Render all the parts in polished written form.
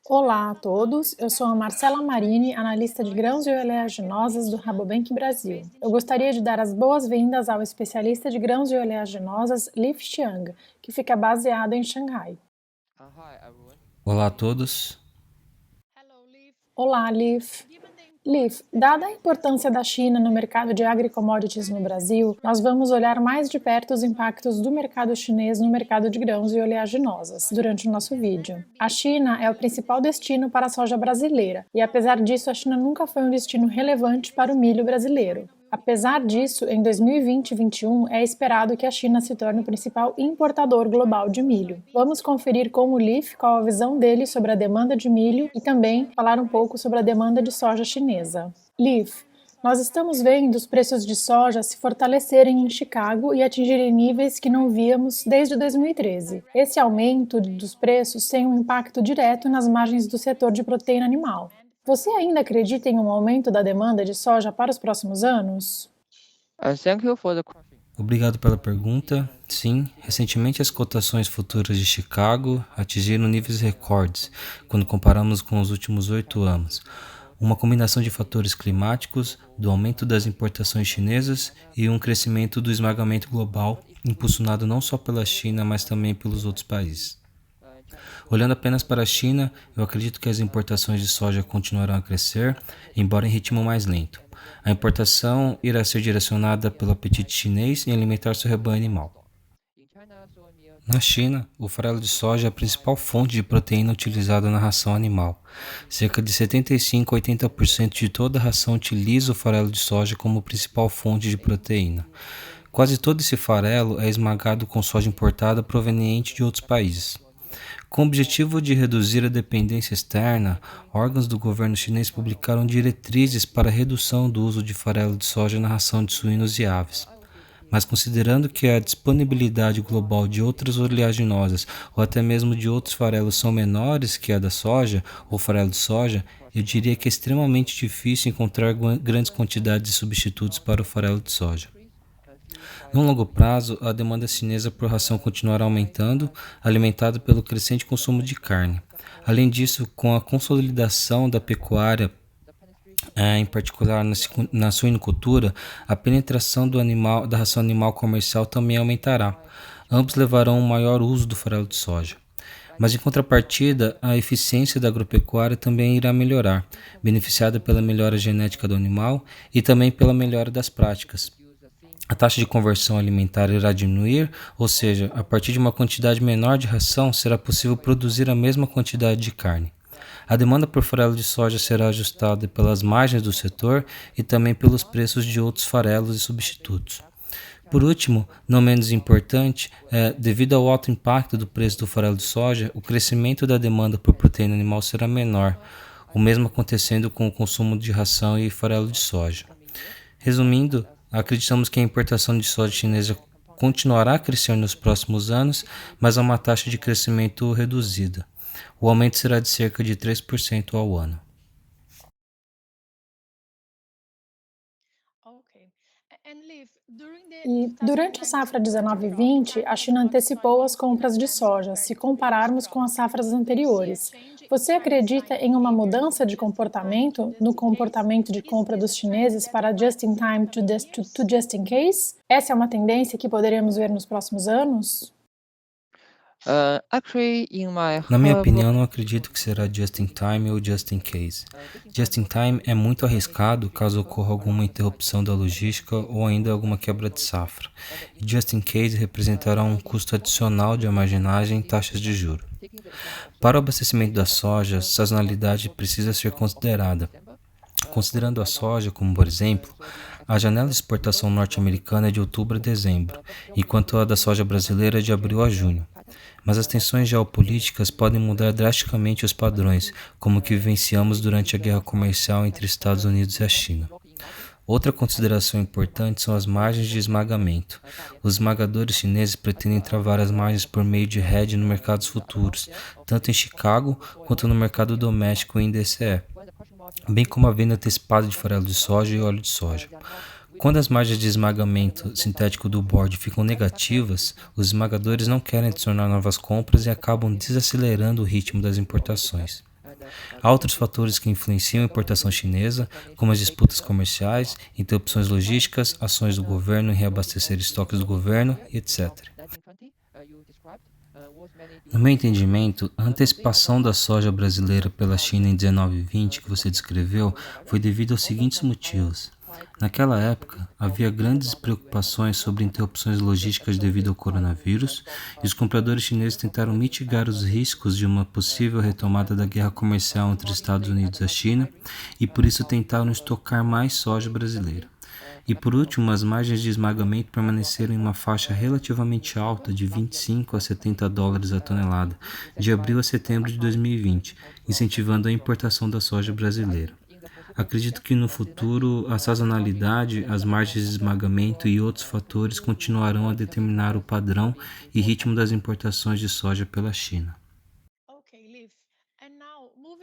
Olá a todos, eu sou a Marcela Marini, analista de grãos e oleaginosas do Rabobank Brasil. Eu gostaria de dar as boas-vindas ao especialista de grãos e oleaginosas Leaf Xiang, que fica baseado em Xangai. Olá a todos. Olá, Leaf. Leaf, dada a importância da China no mercado de agri-commodities no Brasil, nós vamos olhar mais de perto os impactos do mercado chinês no mercado de grãos e oleaginosas durante o nosso vídeo. A China é o principal destino para a soja brasileira e, apesar disso, a China nunca foi um destino relevante para o milho brasileiro. Apesar disso, em 2020 e 2021 é esperado que a China se torne o principal importador global de milho. Vamos conferir com o Leaf qual a visão dele sobre a demanda de milho e também falar um pouco sobre a demanda de soja chinesa. Leaf, nós estamos vendo os preços de soja se fortalecerem em Chicago e atingirem níveis que não víamos desde 2013. Esse aumento dos preços tem um impacto direto nas margens do setor de proteína animal. Você ainda acredita em um aumento da demanda de soja para os próximos anos? Thank you for the question. Obrigado pela pergunta. Sim, recentemente as cotações futuras de Chicago atingiram níveis recordes quando comparamos com os últimos 8 anos. Uma combinação de fatores climáticos, do aumento das importações chinesas e um crescimento do esmagamento global, impulsionado não só pela China, mas também pelos outros países. Olhando apenas para a China, eu acredito que as importações de soja continuarão a crescer, embora em ritmo mais lento. A importação irá ser direcionada pelo apetite chinês em alimentar seu rebanho animal. Na China, o farelo de soja é a principal fonte de proteína utilizada na ração animal. Cerca de 75 a 80% de toda a ração utiliza o farelo de soja como principal fonte de proteína. Quase todo esse farelo é esmagado com soja importada proveniente de outros países. Com o objetivo de reduzir a dependência externa, órgãos do governo chinês publicaram diretrizes para a redução do uso de farelo de soja na ração de suínos e aves. Mas considerando que a disponibilidade global de outras oleaginosas ou até mesmo de outros farelos são menores que a da soja ou farelo de soja, eu diria que é extremamente difícil encontrar grandes quantidades de substitutos para o farelo de soja. No longo prazo, a demanda chinesa por ração continuará aumentando, alimentada pelo crescente consumo de carne. Além disso, com a consolidação da pecuária, em particular na suinocultura, a penetração da ração animal comercial também aumentará. Ambos levarão a um maior uso do farelo de soja. Mas, em contrapartida, a eficiência da agropecuária também irá melhorar, beneficiada pela melhora genética do animal e também pela melhora das práticas. A taxa de conversão alimentar irá diminuir, ou seja, a partir de uma quantidade menor de ração será possível produzir a mesma quantidade de carne. A demanda por farelo de soja será ajustada pelas margens do setor e também pelos preços de outros farelos e substitutos. Por último, não menos importante, devido ao alto impacto do preço do farelo de soja, o crescimento da demanda por proteína animal será menor, o mesmo acontecendo com o consumo de ração e farelo de soja. Resumindo, acreditamos que a importação de soja chinesa continuará a crescer nos próximos anos, mas a uma taxa de crescimento reduzida. O aumento será de cerca de 3% ao ano. E durante a safra 19 e 20, a China antecipou as compras de soja, se compararmos com as safras anteriores. Você acredita em uma mudança de comportamento no comportamento de compra dos chineses para just in time to just in case? Essa é uma tendência que poderemos ver nos próximos anos? Na minha opinião, não acredito que será just in time ou just in case. Just in time é muito arriscado caso ocorra alguma interrupção da logística ou ainda alguma quebra de safra. E just in case representará um custo adicional de armazenagem e taxas de juros. Para o abastecimento da soja, sazonalidade precisa ser considerada. Considerando a soja como, por exemplo, a janela de exportação norte-americana é de outubro a dezembro, enquanto a da soja brasileira é de abril a junho. Mas as tensões geopolíticas podem mudar drasticamente os padrões, como o que vivenciamos durante a guerra comercial entre Estados Unidos e a China. Outra consideração importante são as margens de esmagamento. Os esmagadores chineses pretendem travar as margens por meio de hedge no mercados futuros, tanto em Chicago quanto no mercado doméstico em DCE, bem como a venda antecipada de farelo de soja e óleo de soja. Quando as margens de esmagamento sintético do board ficam negativas, os esmagadores não querem adicionar novas compras e acabam desacelerando o ritmo das importações. Há outros fatores que influenciam a importação chinesa, como as disputas comerciais, interrupções logísticas, ações do governo em reabastecer estoques do governo, e etc. No meu entendimento, a antecipação da soja brasileira pela China em 19 e 20 que você descreveu foi devido aos seguintes motivos. Naquela época, havia grandes preocupações sobre interrupções logísticas devido ao coronavírus, e os compradores chineses tentaram mitigar os riscos de uma possível retomada da guerra comercial entre os Estados Unidos e a China, e por isso tentaram estocar mais soja brasileira. E por último, as margens de esmagamento permaneceram em uma faixa relativamente alta de 25 a 70 dólares a tonelada, de abril a setembro de 2020, incentivando a importação da soja brasileira. Acredito que no futuro a sazonalidade, as margens de esmagamento e outros fatores continuarão a determinar o padrão e ritmo das importações de soja pela China.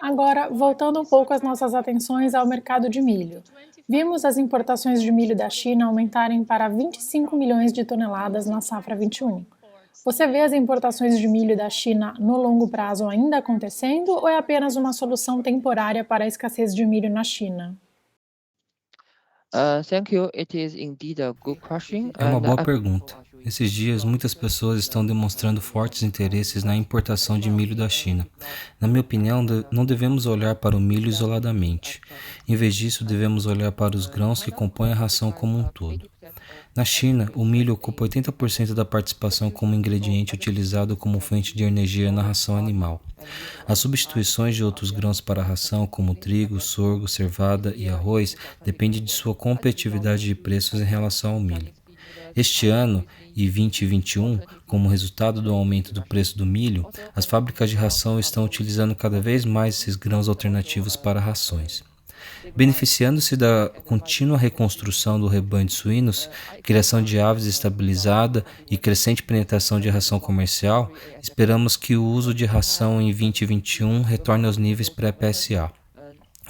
Agora, voltando um pouco as nossas atenções ao mercado de milho. Vimos as importações de milho da China aumentarem para 25 milhões de toneladas na safra 21. Você vê as importações de milho da China no longo prazo ainda acontecendo ou é apenas uma solução temporária para a escassez de milho na China? Thank you. It is indeed a good question. É uma boa pergunta. Esses dias, muitas pessoas estão demonstrando fortes interesses na importação de milho da China. Na minha opinião, não devemos olhar para o milho isoladamente. Em vez disso, devemos olhar para os grãos que compõem a ração como um todo. Na China, o milho ocupa 80% da participação como ingrediente utilizado como fonte de energia na ração animal. As substituições de outros grãos para a ração, como trigo, sorgo, cevada e arroz, dependem de sua competitividade de preços em relação ao milho. Este ano e 2021, como resultado do aumento do preço do milho, as fábricas de ração estão utilizando cada vez mais esses grãos alternativos para rações. Beneficiando-se da contínua reconstrução do rebanho de suínos, criação de aves estabilizada e crescente penetração de ração comercial, esperamos que o uso de ração em 2021 retorne aos níveis pré-PSA.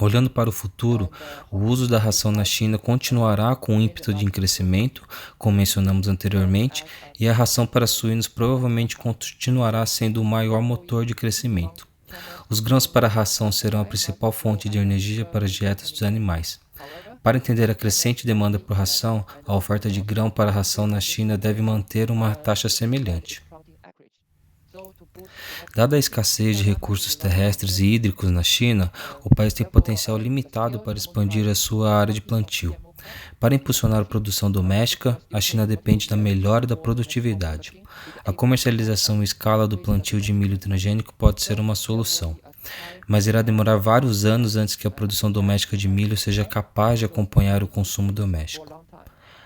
Olhando para o futuro, o uso da ração na China continuará com ímpeto de crescimento, como mencionamos anteriormente, e a ração para suínos provavelmente continuará sendo o maior motor de crescimento. Os grãos para a ração serão a principal fonte de energia para as dietas dos animais. Para entender a crescente demanda por ração, a oferta de grão para a ração na China deve manter uma taxa semelhante. Dada a escassez de recursos terrestres e hídricos na China, o país tem potencial limitado para expandir a sua área de plantio. Para impulsionar a produção doméstica, a China depende da melhora da produtividade. A comercialização em escala do plantio de milho transgênico pode ser uma solução, mas irá demorar vários anos antes que a produção doméstica de milho seja capaz de acompanhar o consumo doméstico.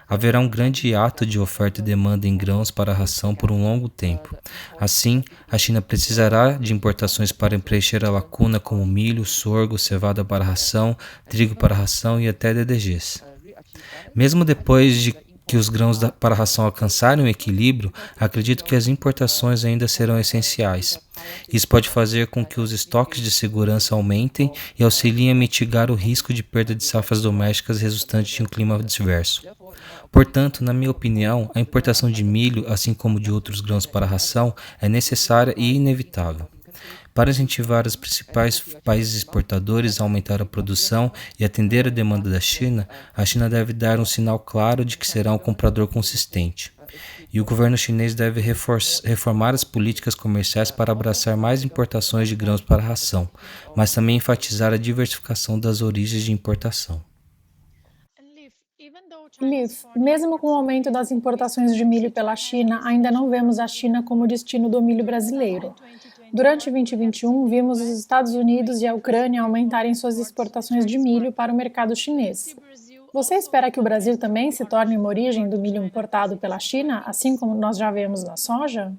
Haverá um grande hiato de oferta e demanda em grãos para a ração por um longo tempo. Assim, a China precisará de importações para preencher a lacuna como milho, sorgo, cevada para a ração, trigo para a ração e até DDGs. Mesmo depois de que os grãos para a ração alcançarem o equilíbrio, acredito que as importações ainda serão essenciais. Isso pode fazer com que os estoques de segurança aumentem e auxiliem a mitigar o risco de perda de safras domésticas resultante de um clima adverso. Portanto, na minha opinião, a importação de milho, assim como de outros grãos para a ração, é necessária e inevitável. Para incentivar os principais países exportadores a aumentar a produção e atender a demanda da China, a China deve dar um sinal claro de que será um comprador consistente. E o governo chinês deve reformar as políticas comerciais para abraçar mais importações de grãos para a ração, mas também enfatizar a diversificação das origens de importação. Liv, mesmo com o aumento das importações de milho pela China, ainda não vemos a China como destino do milho brasileiro. Durante 2021, vimos os Estados Unidos e a Ucrânia aumentarem suas exportações de milho para o mercado chinês. Você espera que o Brasil também se torne uma origem do milho importado pela China, assim como nós já vemos na soja?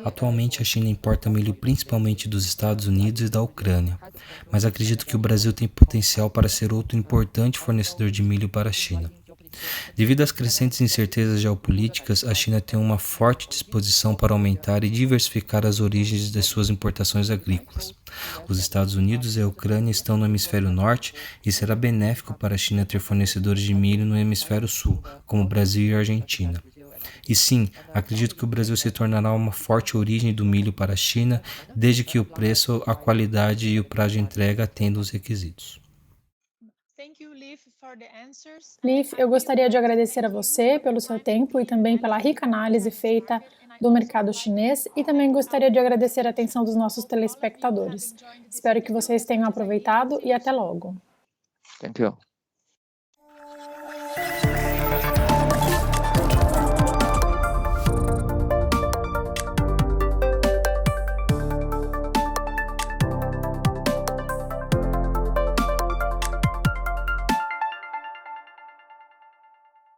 Atualmente, a China importa milho principalmente dos Estados Unidos e da Ucrânia, mas acredito que o Brasil tem potencial para ser outro importante fornecedor de milho para a China. Devido às crescentes incertezas geopolíticas, a China tem uma forte disposição para aumentar e diversificar as origens de suas importações agrícolas. Os Estados Unidos e a Ucrânia estão no hemisfério norte e será benéfico para a China ter fornecedores de milho no hemisfério sul, como o Brasil e a Argentina. E sim, acredito que o Brasil se tornará uma forte origem do milho para a China, desde que o preço, a qualidade e o prazo de entrega atendam os requisitos. Leaf, eu gostaria de agradecer a você pelo seu tempo e também pela rica análise feita do mercado chinês e também gostaria de agradecer a atenção dos nossos telespectadores. Espero que vocês tenham aproveitado e até logo. Thank you.